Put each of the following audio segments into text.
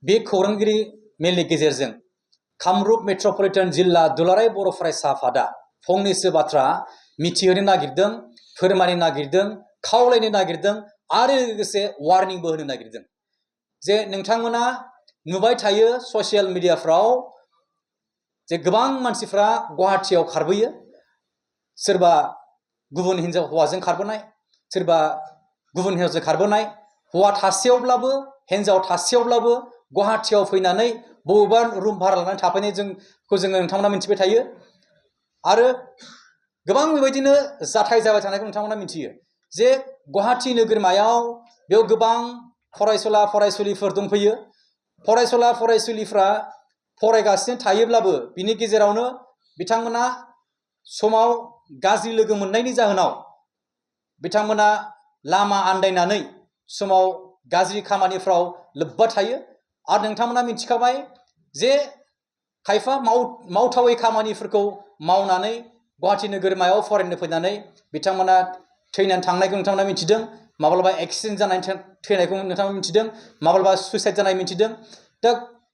बे खौरांगिरि मेलनि गेजेरजों कामरुप मेट्रपलिटन जिल्ला दुलाराय बर' फरायसा आफादा फंनैसो बाथ्रा मिथिहोनो नागिरदों, फोरमायनो नागिरदों, खावलायनो नागिरदों आरो लोगोसे वार्निंबो होनो नागिरदों जे नोंथांमोना नुबाय थायो ससियेल मिडियाफ्राव जे गोबां मानसिफ्रा गुवाहाटीयाव खारबोयो, सोरबा गुबुन हिन्जाव हौवाजों खारबोनाय, सोरबा गुबुन हिन्जावजों खारबोनाय, हौवा थासेयावब्लाबो हिन्जाव थासेयावब्लाबो गुवाहाटीयाव फैनानै बबेबा रुम भारा लानानै थाफैनाय जोङो नोंथांमोना मिथिबाय थायो आरो गोबां बेबायदिनो जाथाय जाबाय थानायखौ नोंथांमोना मिथियो जे गुवाहाटी नोगोरमायाव बेयाव गोबां फरायसुला फरायसुलिफोर दंफैयो। फरायसुला फरायसुलिफ्रा फरायगासिनो थायोब्लाबो बिनि गेजेरावनो बिथांमोना समाव गाज्रि लोगो मोननायनि जाहोनाव बिथांमोना लामा आन्दायनानै समाव गाज्रि खामानिफ्राव लोब्बा थायो आरो नोंथांमोना मिथिखाबाय जे खायफा मावथावै खामानिफोरखौ मावनानै गुवाहाटी नोगोरमायाव फरायनो फैनानै बिथांमोना थैनानै थांनायखौ नोंथांमोना मिथिदों, माब्लाबा एक्सिडेन्ट जानानै थैनायखौ नोंथांमोना मिथिदों, माब्लाबा सुइसाइड जानाय मिथिदों। दा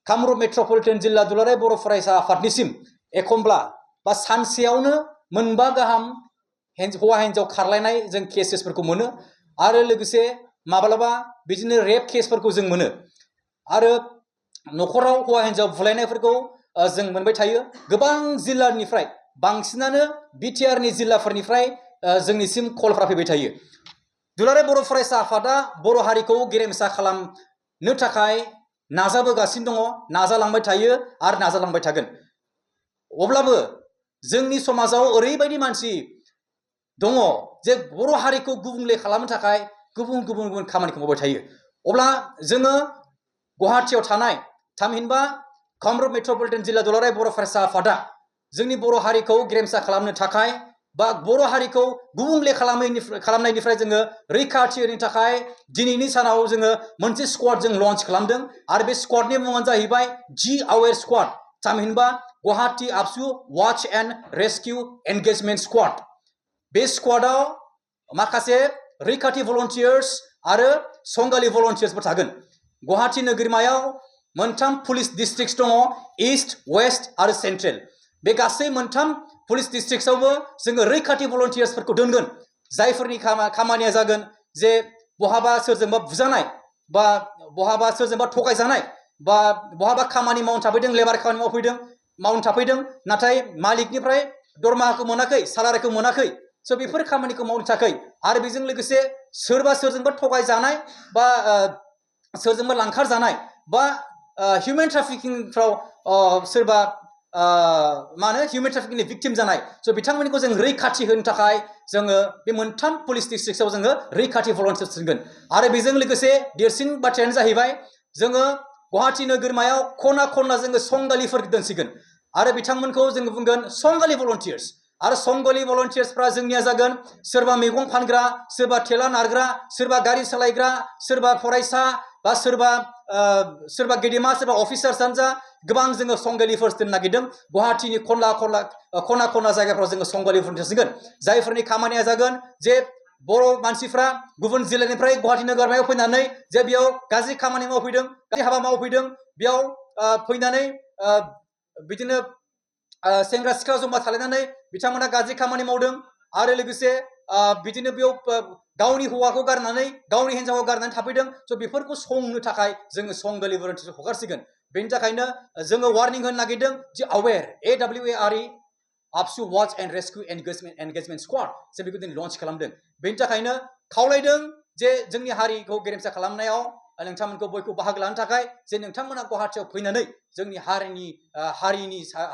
कामरुप मेट्रपलिटन जिल्ला दुलाराय बर' फरायसा आफादनिसिम एखमब्ला बा सानसेयावनो मोनबा गाहाम हौवा हिन्जाव खारलायनाय जों केसेसफोरखौ मोनो आरो लोगोसे माब्लाबा बिदिनो रेप केसफोरखौ जों मोनो आरो न'खराव हौवा हिन्जाव बुलायनायफोरखौ जों मोनबाय थायो। गोबां जिल्लानिफ्राय बांसिनानो बिटिआरनि जिल्लाफोरनिफ्राय जोंनिसिम कलफ्रा फैबाय थायो। दुलाराय बर' फरायसा आफादा बर' हारिखौ गेरेमसा खालामनो थाखाय नाजाबोगासिनो दङ, नाजालांबाय थायो आरो नाजालांबाय थागोन। अब्लाबो जोंनि समाजाव ओरैबायदि मानसि दङ जे बर' हारिखौ गुबुंले खालामनो थाखाय गुबुन गुबुन खामानिखौ मावबाय थायो। अब्ला जोङो गुवाहाटीयाव थानाय थामहिनबा कामरुप मेट्रपलिटन जिल्ला दुलाराय बर' फरायसा आफादा जोंनि बर' हारिखौ गेरेमसा खालामनो थाखाय बा बर' हारिखौ गुबुंले खालामनायनिफ्राय जोङो रैखाथि होनो थाखाय दिनैनि सानाव जोङो मोनसे स्क्वाड जों लन्च खालामदों आरो बे स्क्वाडनि मुङानो जाहैबाय जि आवेर स्क्वाड, थामहिनबा गुवाहाटी आबसु वाच एन्ड रेस्किउ एंगेजमेंट स्क्वाड। बे स्क्वाडाव माखासे रैखाथि भलन्टियार्स आरो संगालि भलन्टियार्सफोर थागोन। गुवाहाटी नोगोरमायाव मोनथाम पुलिस डिस्ट्रिक्ट्स दङ, ईस्ट, वेस्ट आरो सेन्ट्रेल। बे गासै मोनथाम पुलिस डिस्ट्रिक्ट्सआवबो जोङो रैखाथि भलन्टियार्सफोरखौ दोनगोन, जायफोरनि खामानिया जागोन जे बहाबा सोरजोंबा बुजानाय बा बहाबा सोरजोंबा थगायजानाय बा बहाबा खामानि मावनो थाफैदों, लेबार खामानि मावनो थाफैदों नाथाय मालिकनिफ्राय दरमाहाखौ मोनाखै, सालारिखौ मोनाखै, स' बेफोर खामानिखौ मावनो थाखाय आरो बेजों लोगोसे सोरजोंबा थगायजानाय बा सोरजोंबा लांखार जानाय बा हिउमेन ट्राफिकिंफ्राव सोरबा हिउमेन ट्राफिकिंनि भिक्टिम जानाय, स' बिथांमोनखौ जों रैखाथि होनो थाखाय जोङो बे मोनथाम पुलिस डिस्ट्रिक्ट्सआव जोङो रैखाथि भलन्टियार्स दोनगोन। आरो बेजों लोगोसे देरसिन बाथ्रायानो जाहैबाय जोङो गुवाहाटी नोगोरमायाव खना खनला जोङो संगालिफोर दोनसिगोन आरो बिथांमोनखौ जोङो बुंगोन संगालि भलन्टियार्स। आरो संगालि भलन्टियार्सफ्रा जोंनिया जागोन सोरबा मैगं फानग्रा, सोरबा थेला नारग्रा, सोरबा गारि सालायग्रा, सोरबा फरायसा बा सोरबा गेदेमा, सोरबा अफिसार्सआनो जा, गोबां जोङो संगालिफोर दोननो नागिरदों। गुवाहाटीनि खना खनला जायगाफ्राव जोङो संगालि भलन्टियार्स दोनगोन, जायफोरनि खामानिया जागोन जे बर' मानसिफ्रा गुबुन जिल्लानिफ्राय गुवाहाटी नोगोरमायाव फैनानै जे बेयाव गाज्रि खामानि मावफैदों, गाज्रि हाबा मावफैदों, बेयाव फैनानै बिदिनो सेंग्रा सिख्ला जमा थालायनानै बिथांमोना गाज्रि खामानि मावदों आरो लोगोसे बिदिनो बेयाव गावनि हौवाखौ गारनानै गावनि हिन्जावखौ गारनानै थाफैदों। स' बेफोरखौ संनो थाखाय जोङो संगालि भलन्टियार्सखौ हगारसिगोन। बेनि थाखायनो जोङो वार्निं होनो नागिरदों जे आवेर, AWARE आबसु वाच एन्ड रेस्किउ एंगेजमेंट स्क्वाड, जों बेखौ दिनै लन्च खालामदों। बेनि थाखायनो खावलायदों जे जोंनि हारिखौ गेरेमसा खालामनायाव नोंथांमोनखौ बयखौ बाहागो लानो थाखाय जे नोंथांमोना गुवाहाटीयाव फैनानै जोंनि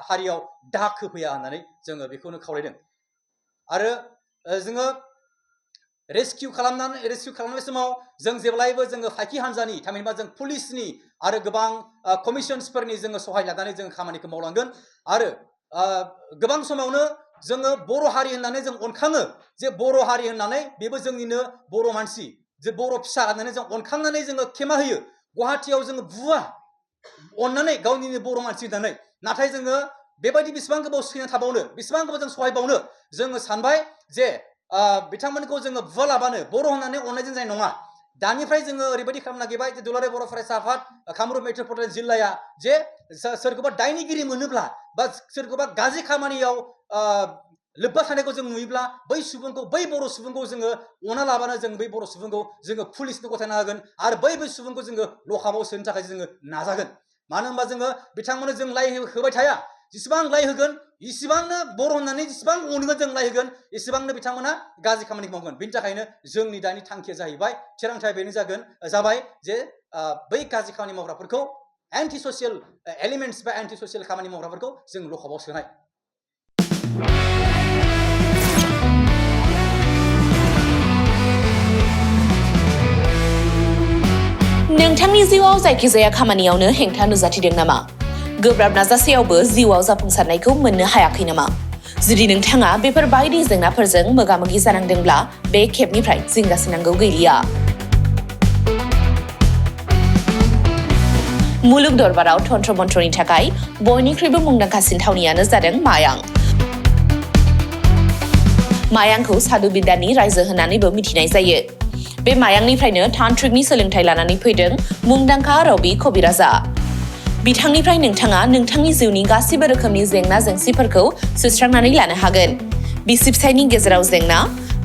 हारियाव दाग होफैया होननानै जोङो बेखौनो खावलायदों। आरो जोङो रेस्किउ खालामनाय समाव जों जेब्लायबो जोङो फाइखि हान्जानि थामहिनबा जों पुलिसनि आरो गोबां कमिसन्सफोरनि जोङो सहाय लानानै जों खामानिखौ मावलांगोन। आरो गोबां समावनो जोङो बर' हारि होननानै जों अनखाङो जे बर' हारि होननानै बेबो जोंनिनो बर' मानसि, जे बर' फिसा होननानै जों अनखांनानै जोङो खेमा होयो। गुवाहाटीयाव जोङो बुवा अननानै गावनिनो बर' मानसि होननानै, नाथाय जोङो बेबायदि बेसेबां गोबाव सैना थाबावनो, बेसेबां गोबाव जों सहायबावनो, जोङो सानबाय जे बिथांमोनखौ जोङो बुवालाबानो बर' होननानै अननायजों जानाय नङा। दानिफ्राय जोङो ओरैबायदि खालामनो नागिरबाय जे दुलाराय बर' फरायसा आफाद कामरुप मेट्रपलिटन जिल्लाया जे सोरखौबा दायनिगिरि मोनोब्ला बा सोरखौबा गाज्रि खामानियाव लोब्बा थानायखौ जों नुयोब्ला बै बर' सुबुंखौ जोङो अना लाबानो जों बै बर' सुबुंखौ जोङो पुलिसनो गथायना होगोन आरो बै सुबुंखौ जोङो लकआपआव सोनो थाखाय जोङो नाजागोन। मानो होनबा जोङो बिथांमोननो जों लाइ होबाय थाया, जेसेबां लाइ होगोन इसिबांनो बर' होननानै जेसेबां अनगोन जों लाइ होगोन इसिबांनो बिथांमोना गाज्रि खामानि मावगोन। बिनि थाखायनो जोंनि दानि थांखिया जाहैबाय थिरांथाया बेनो जाबाय जे बै गाज्रि खामानि मावग्राफोरखौ एन्टि ससियेल एलिमेन्टस बा एन्टि ससियेल खामानि मावग्राफोरखौ जों लकआपआव सोनाय। नोंथांनि जिउआव जायखिजाया खामानियावनो हेंथा नुजाथिदों नामा? गोब्राब नाजासेयावबो जिउआव जाफुंसारनायखौ मोननो हायाखै नामा? जुदि नोंथाङा बेफोर बायदि जेंनाफोरजों मोगा-मोगि जानांदोंब्ला बे खेबनिफ्राय जिंगासिनांगौ गैलिया। मुलुग दरबाराव तन्त्र मन्त्रनि थाखाय बयनिख्रुइबो मुंदांखासिन थावनियानो जादों मायां। मायांखौ साधु बिद्यानि रायजो होननानैबो मिथिनाय जायो। बे मायांनिफ्रायनो तान्त्रिकनि सोलोंथाइ लानानै फैदों मुंदांखा रबि कबिराजा। बिथांनिफ्राय नोंथाङा नोंथांनि जिउनि गासिबो रोखोमनि जेंना जेंसिफोरखौ सुस्रांनानै लानो हागोन। बिसि फिसायनि गेजेराव जेंना,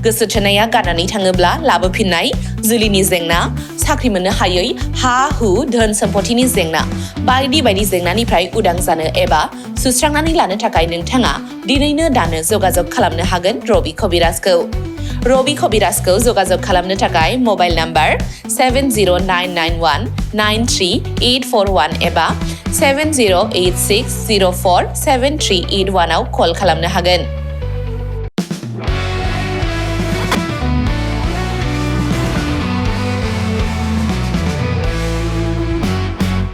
गोसो थोनाया गारनानै थाङोब्ला लाबोफिननाय, जुलिनि जेंना, साख्रि मोननो हायै, हा-हु, धोन सम्पथिनि जेंना, बायदि बायदि जेंनानिफ्राय उदां जानो एबा सुस्रांनानै लानो थाखाय नोंथाङा दिनैनो दानो जगाजग खालामनो हागोन रबि कबिराजखौ। रबि कबिराजखौ जगाजग खालामनो थाखाय मबाइल नाम्बार 7099193841 एबा 7086047381 आव कल खालामनो हागोन।